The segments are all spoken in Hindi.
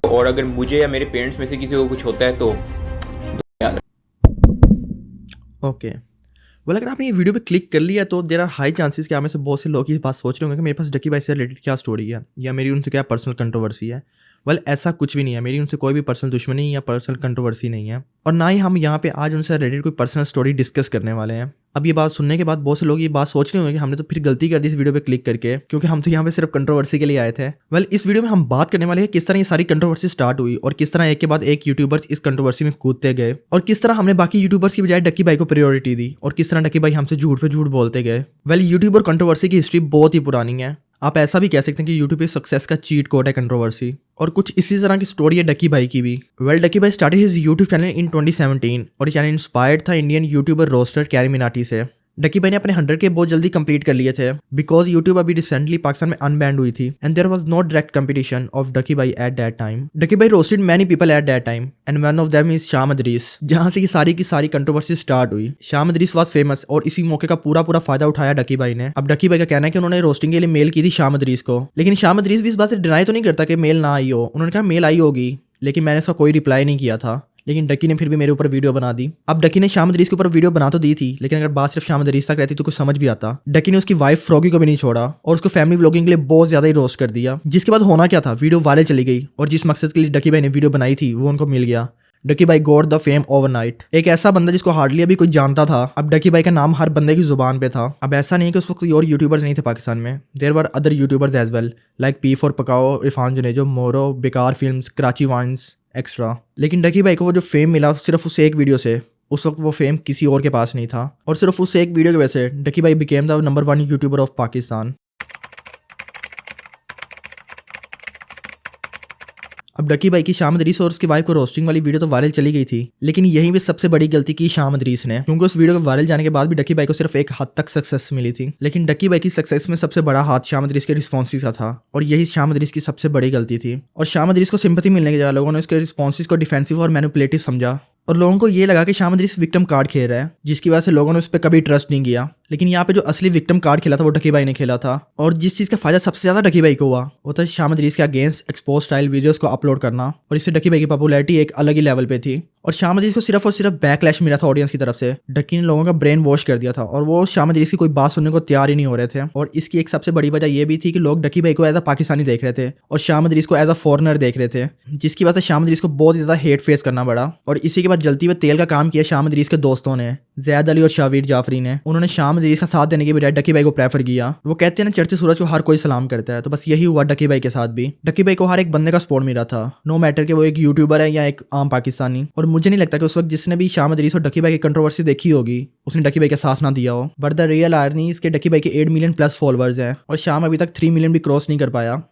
और अगर मुझे या मेरे पेरेंट्स में से किसी को कुछ होता है तो याद ओके वेल, अगर आपने ये वीडियो पे क्लिक कर लिया तो देर आर हाई चांसेस कि आप में से बहुत से लोग ये बात सोच रहे होंगे कि मेरे पास डकी भाई से रिलेटेड क्या स्टोरी है या मेरी उनसे क्या पर्सनल कंट्रोवर्सी है। वेल, ऐसा कुछ भी नहीं है, मेरी उनसे कोई भी पर्सनल दुश्मनी या पर्सनल कंट्रोवर्सी नहीं है, और ना ही हम यहाँ पे आज उनसे रिलेटेड कोई पर्सनल स्टोरी डिस्कस करने वाले हैं। अब ये बात सुनने के बाद बहुत से लोग ये बात सोच रहे होंगे कि हमने तो फिर गलती कर दी इस वीडियो पे क्लिक करके, क्योंकि हम तो यहाँ पे सिर्फ कंट्रोवर्सी के लिए आए थे। वेल, इस वीडियो में हम बात करने वाले हैं किस तरह ये सारी कंट्रोवर्सी स्टार्ट हुई और किस तरह एक के बाद एक यूट्यूबर्स इस कंट्रोवर्सी में कूदते गए, और किस तरह हमने बाकी यूट्यूबर्स की बजाय डक्की भाई को प्रायोरिटी दी, और किस तरह डक्की भाई हमसे झूठ पे झूठ बोलते गए। वेल, यूट्यूबर कंट्रोवर्सी की हिस्ट्री बहुत ही पुरानी है। आप ऐसा भी कह सकते हैं कि यूट्यूब पे सक्सेस का चीट कोड है कंट्रोवर्सी, और कुछ इसी तरह की स्टोरी है डक्की भाई की भी। Well, Ducky Bhai started his YouTube channel in 2017 और ये चैनल इंस्पायर्ड था Indian YouTuber roaster Carry Minati से। डक्की भाई ने अपने 100 के बहुत जल्दी कंप्लीट कर लिए थे बिकॉज यूट्यूब अभी रिसेंटली पाकिस्तान में अनबैंड हुई थी and there was no direct competition of Ducky Bhai at that time. Ducky Bhai roasted many people at that time and one of them is Shaam Idrees, जहां से ये सारी की सारी कंट्रोवर्सी स्टार्ट हुई। शाम अदरीस वाज फेमस और इसी मौके का पूरा फायदा उठाया डक्की भाई ने। अब डक्की भाई का कहना है कि उन्होंने रोस्टिंग के लिए मेल की थी शाम अदरीस को, लेकिन शाम अदरीस भी इस बात से डिनाई तो नहीं करता कि मेल ना आई हो। उन्होंने कहा मेल आई होगी, लेकिन मैंने उसका कोई रिप्लाई नहीं किया था, लेकिन डक्की ने फिर भी मेरे ऊपर वीडियो बना दी। अब डक्की ने शाम अदरीस के ऊपर वीडियो बना तो दी थी, लेकिन अगर बात सिर्फ शाम अदरीस तक रहती तो कुछ समझ भी आता। डक्की ने उसकी वाइफ फ्रॉगी को भी नहीं छोड़ा और उसको फैमिली व्लॉगिंग के लिए बहुत ज्यादा ही रोस्ट कर दिया, जिसके बाद होना क्या था, वीडियो वायरल चली गई और जिस मकसद के लिए डक्की भाई ने वीडियो बनाई थी वो उनको मिल गया। डक्की भाई गॉट द फेम ओवरनाइट, एक ऐसा बंदा जिसको हार्डली अभी कोई जानता था। अब डक्की भाई का नाम हर बंदे की जुबान पे था। अब ऐसा नहीं है कि उस वक्त और यूट्यूबर्स नहीं थे पाकिस्तान में, there were other youtubers as well like P4 Pakao, Irfan Junejo, Mooroo, Bekaar films, Karachi vines extra. लेकिन डक्की भाई को वो जो फेम मिला सिर्फ उस एक वीडियो से, उस वक्त वो फेम किसी और के पास नहीं था, और सिर्फ उस एक वीडियो की वजह से डक्की भाई became the number 1 YouTuber of Pakistan. अब डक्की भाई की शाम अदरीस और उसकी वाइफ को रोस्टिंग वाली वीडियो तो वायरल चली गई थी, लेकिन यहीं भी सबसे बड़ी गलती की शाम अदरीस ने, क्योंकि उस वीडियो के वायरल जाने के बाद भी डक्की भाई को सिर्फ एक हद तक सक्सेस मिली थी। लेकिन डक्की भाई की सक्सेस में सबसे बड़ा हाथ शाम अदरीस के रिस्पॉन्सेज का था, और यही शाम अदरीस की सबसे बड़ी गलती थी। और शाम अदरीस को सिंपैथी मिलने के जगह लोगों ने उसके रिस्पॉन्सेज को डिफेंसिव और मैनिपुलेटिव समझा, और लोगों को ये लगा कि शाम अदरीस विक्टिम कार्ड खेल रहा है, जिसकी वजह से लोगों ने उस पर कभी ट्रस्ट नहीं किया। लेकिन यहाँ पे जो असली विक्टिम कार्ड खेला था वो डक्की भाई ने खेला था, और जिस चीज़ का फायदा सबसे ज़्यादा डक्की भाई को हुआ वो था शाम अदरीस के अगेंस्ट एक्सपोज स्टाइल वीडियोस को अपलोड करना, और इससे डक्की भाई की पॉपुलैरिटी एक अलग ही लेवल पे थी। और शाम अदरीस को सिर्फ और सिर्फ बैकलैश मिला था ऑडियंस की तरफ से। डक्की ने लोगों का ब्रेन वॉश कर दिया था और वो शाम अदरीस की कोई बात सुनने को तैयार ही नहीं हो रहे थे। और इसकी एक सबसे बड़ी वजह ये भी थी कि लोग डक्की भाई को एज अ पाकिस्तानी देख रहे थे और शाम अदरीस को एज अ फॉरनर देख रहे थे, जिसकी वजह से शाम अदरीस को बहुत ज़्यादा हेट फेस करना पड़ा। और इसी के बाद जलती हुए तेल का काम किया शाम अदरीस के दोस्तों ने, ज़ैद अली और शावीर जाफरी ने। उन्होंने शाम अदरीस का साथ देने के बजाय डक्की भाई को प्रेफर किया। वो कहते हैं ना, चढ़ते सूरज को हर कोई सलाम करता है, तो बस यही हुआ डक्की भाई के साथ भी। डक्की भाई को हर एक बंदे का सपोर्ट मिला था, नो मैटर कि वो एक यूट्यूबर है या एक आम पाकिस्तानी। और मुझे नहीं लगता कि उस वक्त जिसने भी शाम अदरीस और डक्की भाई की कंट्रोवर्सी देखी होगी उसने डक्की भाई का साथ ना दिया हो। But the real irony is के डक्की भाई के 8 मिलियन प्लस फॉलोअर्स हैं और शाम अभी तक 3 मिलियन भी क्रॉस नहीं कर पाया।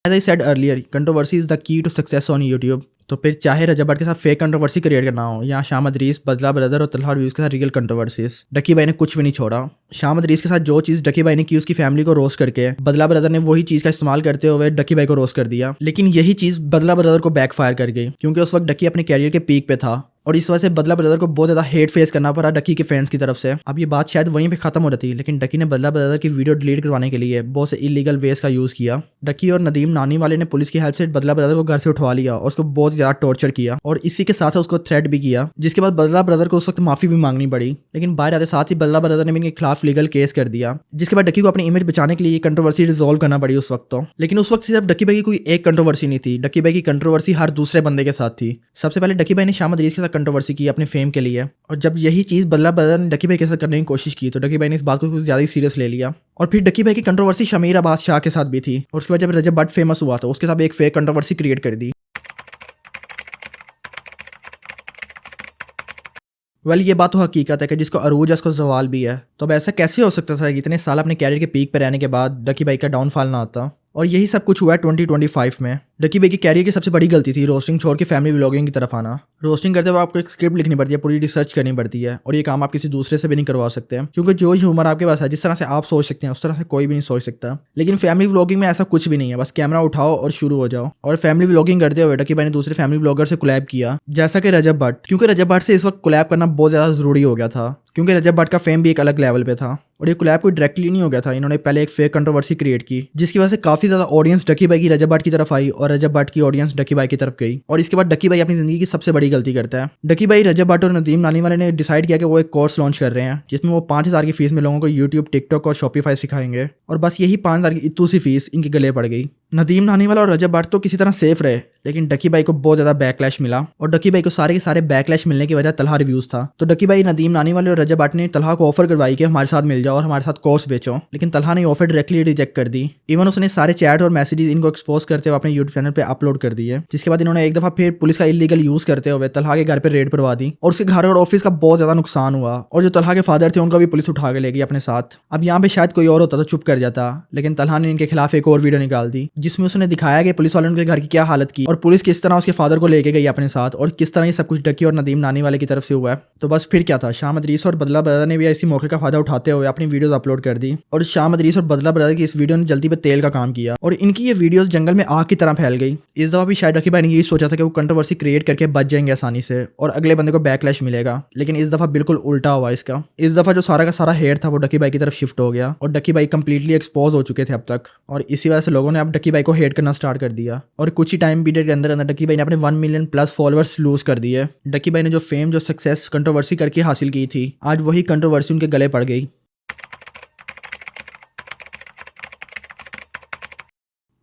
As I said earlier, controversy is the key to success on YouTube. तो फिर चाहे रजब भट्ट के साथ फेक कंट्रोवर्सी क्रिएट करना हो या शाम अदरीस, बदला ब्रदर और तलहा व्यूज के साथ रियल कंट्रोवर्सीज, डक्की भाई ने कुछ भी नहीं छोड़ा। शाम अदरीस के साथ जो चीज़ डक्की भाई ने की उसकी फैमिली को रोस्ट करके, बदला ब्रदर ने वही चीज़ का इस्तेमाल करते हुए डक्की भाई को रोस्ट कर दिया। लेकिन यही चीज़ बदला ब्रदर को बैकफायर कर गई, क्योंकि उस वक्त डक्की अपने कैरियर के पीक पे था और इस वजह से बदला ब्रदर को बहुत ज़्यादा हेट फेस करना पड़ा डक्की के फैंस की तरफ से। अब ये बात शायद वहीं पे खत्म हो जाती, लेकिन डक्की ने बदला ब्रदर की वीडियो डिलीट करवाने के लिए बहुत से इलीगल वेज का यूज़ किया। डक्की और नदीम नानी वाले ने पुलिस की हेल्प से बदला ब्रदर को घर से उठवा लिया और उसको बहुत ज़्यादा टॉर्चर किया, और इसी के साथ उसको थ्रेट भी किया, जिसके बाद बदला ब्रदर को उस वक्त माफ़ी भी मांगनी पड़ी। लेकिन बाहर आते साथ ही बदला ब्रदर ने भी इनके खिलाफ लीगल केस कर दिया, जिसके बाद डक्की को अपनी इमेज बचाने के लिए कंट्रोवर्सी रिजॉल्व करना पड़ी उस वक्त तो। लेकिन उस वक्त सिर्फ डक्की भाई की कोई एक कंट्रोवर्सी नहीं थी, डक्की भाई की कंट्रोवर्सी हर दूसरे बंदे के साथ थी। सबसे पहले डक्की भाई ने शाम अदरीस के साथ कंट्रोवर्सी की अपने फेम के लिए, और जब यही चीज़ बदला ब्रदर ने डक्की भाई के साथ करने की कोशिश की तो डक्की भाई ने इस बात को कुछ ज़्यादा ही सीरियस ले लिया। और फिर डक्की भाई की कंट्रोवर्सी शमीर अब्बास शाह के साथ भी थी, और उसके बाद जब रजब भट्ट फेमस हुआ तो उसके साथ एक फेक कंट्रोवर्सी क्रिएट कर दी। वेल, ये बात तो हकीकत है कि जिसको अरूज है उसको जवाल भी है। तो अब ऐसा कैसे हो सकता था कि इतने साल अपने कैरियर के पीक पर रहने के बाद डक्की भाई का डाउनफॉल ना आता। और यही सब कुछ हुआ है 2025 में। डकी भाई की कैरियर की सबसे बड़ी गलती थी रोस्टिंग छोड़ के फैमिली व्लॉगिंग की तरफ आना। रोस्टिंग करते हुए आपको एक स्क्रिप्ट लिखनी पड़ती है, पूरी रिसर्च करनी पड़ती है और ये काम आप किसी दूसरे से भी नहीं करवा सकते हैं, क्योंकि जो ह्यूमर आपके पास है, जिस तरह से आप सोच सकते हैं उस तरह से कोई भी नहीं सोच सकता। लेकिन फैमिली व्लॉगिंग में ऐसा कुछ भी नहीं है, बस कैमरा उठाओ और शुरू हो जाओ। और फैमिली व्लॉगिंग करते हुए डकी भाई ने दूसरे फैमिली व्लॉगर से कोलैब किया, जैसा कि रजब भट्ट, क्योंकि रजब भट्ट से इस वक्त कोलैब करना बहुत ज़्यादा ज़रूरी हो गया था, क्योंकि रजब भट्ट का फेम भी एक अलग लेवल पे था। और ये कोलैब कोई डायरेक्टली नहीं हो गया था, इन्होंने पहले एक फेक कंट्रोवर्सी क्रिएट की, जिसकी वजह से काफी ज्यादा ऑडियंस डकी भाई की रजब भट्ट की तरफ आई और रजब भट्ट की ऑडियंस डकी भाई की तरफ गई। और इसके बाद डकी भाई अपनी जिंदगी की सबसे बड़ी गलती करता है। डकी भाई, रजब भट्ट और नदीम नानीवाला ने डिसाइड किया कि वो एक कोर्स लॉन्च कर रहे हैं, जिसमें वो 5,000 की फीस में लोगों को यूट्यूब, टिकटॉक और शॉपिफाई सिखाएंगे। और बस यही 5,000 की इतू सी फीस इनके गले पड़ गई। नदीम नानीवाला और रजब भट्ट तो किसी तरह सेफ रहे, लेकिन डकी भाई को बहुत ज्यादा बैकलैश मिला। और डकी भाई को सारे के सारे बैकलैश मिलने की वजह तलहा रिव्यूज था। तो डकी भाई, नदीम नानीवाले और रजब भट्ट ने तलहा को ऑफर करवाई कि हमारे साथ मिल जाओ और हमारे साथ कोर्स बेचो, लेकिन तलहा ने ऑफर डायरेक्टली रिजेक्ट कर दी। इवन उसने सारे चैट और मैसेजेस इनको एक्सपोज करते हुए अपने यूट्यूब चैनल पे अपलोड कर दिए, जिसके बाद इन्होंने एक दफा फिर पुलिस का इलीगल यूज करते हुए तलहा के घर पे रेड करवा दी और उसके घर और ऑफिस का बहुत ज्यादा नुकसान हुआ। और जो तलहा के फादर थे उनका भी पुलिस उठा के ले गई अपने साथ। अब यहाँ पे शायद कोई और होता तो चुप कर जाता, लेकिन तलहा ने इनके खिलाफ एक और वीडियो निकाल दी, जिसमें उसने दिखाया कि पुलिस वालों ने उनके घर की क्या हालत की और पुलिस किस तरह उसके फादर को लेके गई अपने साथ, और किस तरह ये सब कुछ डकी और नदीम नानीवाले की तरफ से हुआ है। तो बस फिर क्या था, शाम अदरीस और बदला ब्रदर ने भी इसी मौके का फायदा उठाते हुए अपनी वीडियोस अपलोड कर दी। और शाम अदरीस और बदला ब्रदर की इस वीडियो ने जल्दी पे तेल का काम किया और इनकी ये वीडियोस जंगल में आग की तरह फैल गई। इस दफा भी शायद डकी भाई ने यही सोचा था कि वो कंट्रोवर्सी क्रिएट करके बच जाएंगे आसानी से और अगले बंदे को बैकलैश मिलेगा, लेकिन इस दफा बिल्कुल उल्टा हुआ इसका। इस दफा जो सारा का सारा हेट था वो डकी भाई की तरफ शिफ्ट हो गया और डकी भाई कंप्लीटली एक्सपोज हो चुके थे अब तक, और इसी वजह से लोगों ने अब डकी भाई को हेट करना स्टार्ट कर दिया। और कुछ ही टाइम पीरियड के अंदर अंदर डकी भाई ने अपने 1 मिलियन प्लस फॉलोअर्स लूज कर दिए। डकी भाई ने जो फेम, जो सक्सेस कंट्रोवर्सी करके हासिल की थी, आज वही कंट्रोवर्सी उनके गले पड़ गई।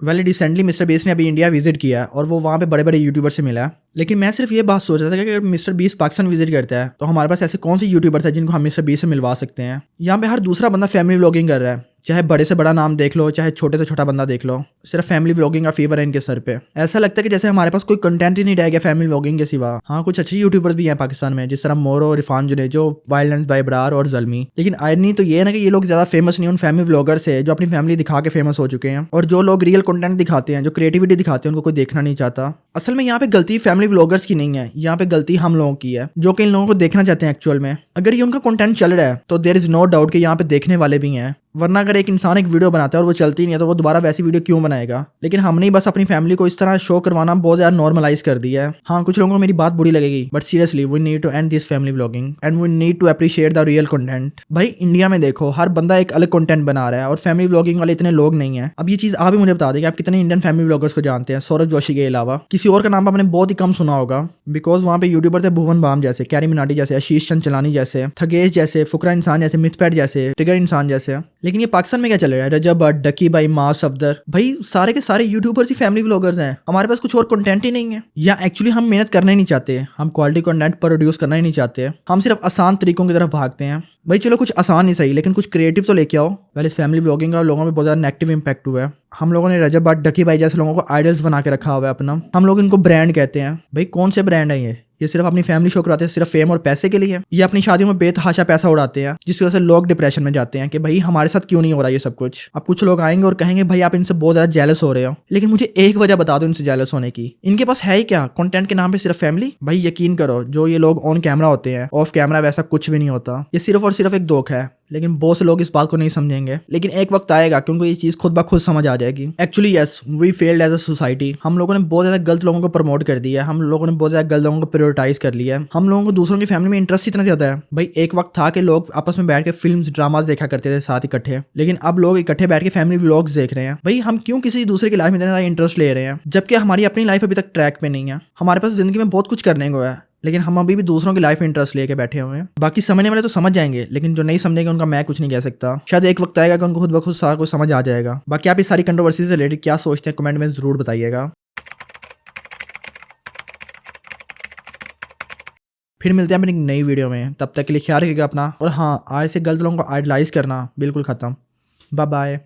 वेल, रिसेंटली मिस्टर बीस्ट ने अभी इंडिया विजिट किया और वो वहाँ पे बड़े बड़े यूट्यूबर से मिला। लेकिन मैं सिर्फ ये बात सोच रहा था कि अगर मिस्टर बीस्ट पाकिस्तान विजिट करता है तो हमारे पास ऐसे कौन से यूट्यूबर्स हैं जिनको हम मिस्टर बीस्ट से मिलवा सकते हैं। यहाँ पे हर दूसरा बंदा फैमिली व्लॉगिंग कर रहा है, चाहे बड़े से बड़ा नाम देख लो, चाहे छोटे से छोटा बंदा देख लो, सिर्फ फैमिली व्लॉगिंग का फीवर है इनके सर पे। ऐसा लगता है कि जैसे हमारे पास कोई कंटेंट ही नहीं रह गया फैमिली व्लॉगिंग के सिवा। हाँ, कुछ अच्छे यूट्यूबर भी हैं पाकिस्तान में, जिस तरह Mooroo, Irfan Junejo, wild and by Brar और जलमी। लेकिन आयरनी तो ये है ना कि ये लोग ज्यादा फेमस नहीं उन फैमिली व्लॉगर से जो अपनी फैमिली दिखा के फेमस हो चुके हैं। और जो लोग रियल कंटेंट दिखाते हैं, जो क्रिएटिविटी दिखाते हैं, उनको कोई देखना नहीं चाहता। असल में यहाँ पे गलती फैमिली व्लॉगर्स की नहीं है, यहाँ पे गलती हम लोगों की है, जो कि इन लोगों को देखना चाहते हैं एक्चुअल में। अगर ये उनका कंटेंट चल रहा है तो देयर इज नो डाउट कि यहाँ पे देखने वाले भी हैं, वरना अगर एक इंसान एक वीडियो बनाता है और वो चलती नहीं है तो वो दोबारा वैसी वीडियो क्यों बनाएगा। लेकिन हमने बस अपनी फैमिली को इस तरह शो करवाना बहुत ज्यादा नॉर्मलाइज कर दिया है। हाँ, कुछ लोगों को मेरी बात बुरी लगेगी, but seriously we need to end this family vlogging and we need to appreciate the real content. भाई, इंडिया में देखो हर बंदा एक अलग कंटेंट बना रहा है और फैमिली व्लॉगिंग वाले इतने लोग नहीं है। अब ये चीज आप भी मुझे बता दें कि आप कितने इंडियन फैमिली व्लॉगर्स को जानते हैं सौरभ जोशी के अलावा। किसी और का नाम आपने बहुत ही कम सुना होगा, बिकॉज वहाँ पे यूट्यूबर थे भुवन बाम जैसे, कैरी मिनाटी जैसे, आशीष चंद चलानी जैसे, थगेश जैसे, फुकरा इंसान जैसे, मिथपैट जैसे, टिगर इंसान जैसे। लेकिन ये पाकिस्तान में क्या चल रहा है? रजब भट्ट, डकी भाई, मास अफदर, भाई सारे के सारे यूट्यूबर्स ही फैमिली व्लॉगर्स हैं। हमारे पास कुछ और कंटेंट ही नहीं है, या एक्चुअली हम मेहनत करना ही नहीं चाहते, हम क्वालिटी कंटेंट प्रोड्यूस करना ही नहीं चाहते, हम सिर्फ आसान तरीकों की तरफ भागते हैं। भाई चलो कुछ आसान नहीं सही, लेकिन कुछ क्रिएटिव तो लेके आओ। पहले इस फैमिली व्लॉगिंग का लोगों में बहुत ज़्यादा नेगेटिव इंपैक्ट हुआ है। हम लोगों ने रजब भट्ट, डकी भाई जैसे लोगों को आइडल्स बना के रखा हुआ है अपना। हम लोग इनको ब्रांड कहते हैं। भाई कौन से ब्रांड है ये सिर्फ अपनी फैमिली शो कराते हैं, सिर्फ फेम और पैसे के लिए। ये अपनी शादियों में बेतहाशा पैसा उड़ाते हैं, जिसकी वजह से लोग डिप्रेशन में जाते हैं कि भाई हमारे साथ क्यों नहीं हो रहा ये सब कुछ। अब कुछ लोग आएंगे और कहेंगे भाई आप इनसे बहुत ज्यादा जेलस हो रहे हो, लेकिन मुझे एक वजह बता दो इनसे जेलस होने की। इनके पास है ही क्या? कंटेंट के नाम पे सिर्फ फैमिली। भाई यकीन करो, जो ये लोग ऑन कैमरा होते हैं, ऑफ कैमरा वैसा कुछ भी नहीं होता। ये सिर्फ और सिर्फ एक धोखा है। लेकिन बहुत से लोग इस बात को नहीं समझेंगे, लेकिन एक वक्त आएगा क्योंकि ये चीज खुद ब खुद समझ आ जाएगी। Actually yes, we failed as a society. हम लोगों ने बहुत ज्यादा गलत लोगों को प्रमोट कर दिया है, हम लोगों ने बहुत ज्यादा गलत लोगों को प्रायोरिटाइज कर लिया है। हम लोगों को दूसरों की फैमिली में इंटरेस्ट इतना ज्यादा है। भाई एक वक्त था कि लोग आपस में बैठ के फिल्म्स, ड्रामास देखा करते थे साथ इकट्ठे, लेकिन अब लोग इकट्ठे बैठ के फैमिली व्लॉग्स देख रहे हैं। भाई हम क्यों किसी दूसरे की लाइफ में इतना ज्यादा इंटरेस्ट ले रहे हैं, जबकि हमारी अपनी लाइफ अभी तक ट्रैक पे नहीं है। हमारे पास जिंदगी में बहुत कुछ करने को है, लेकिन हम अभी भी दूसरों की लाइफ में इंटरेस्ट लेके बैठे हुए हैं। बाकी समझने वाले तो समझ जाएंगे, लेकिन जो नहीं समझेंगे उनका मैं कुछ नहीं कह सकता। शायद एक वक्त आएगा कि उनको खुद ब खुद सारा कुछ समझ आ जाएगा। बाकी आप इस सारी कंट्रोवर्सी से रिलेटेड क्या सोचते हैं कमेंट में जरूर बताइएगा। फिर मिलते हैं अपनी एक नई वीडियो में, तब तक के लिए ख्याल रखिएगा अपना। और हाँ, आज से गलत लोगों को आइडलाइज करना बिल्कुल खत्म। Bye bye.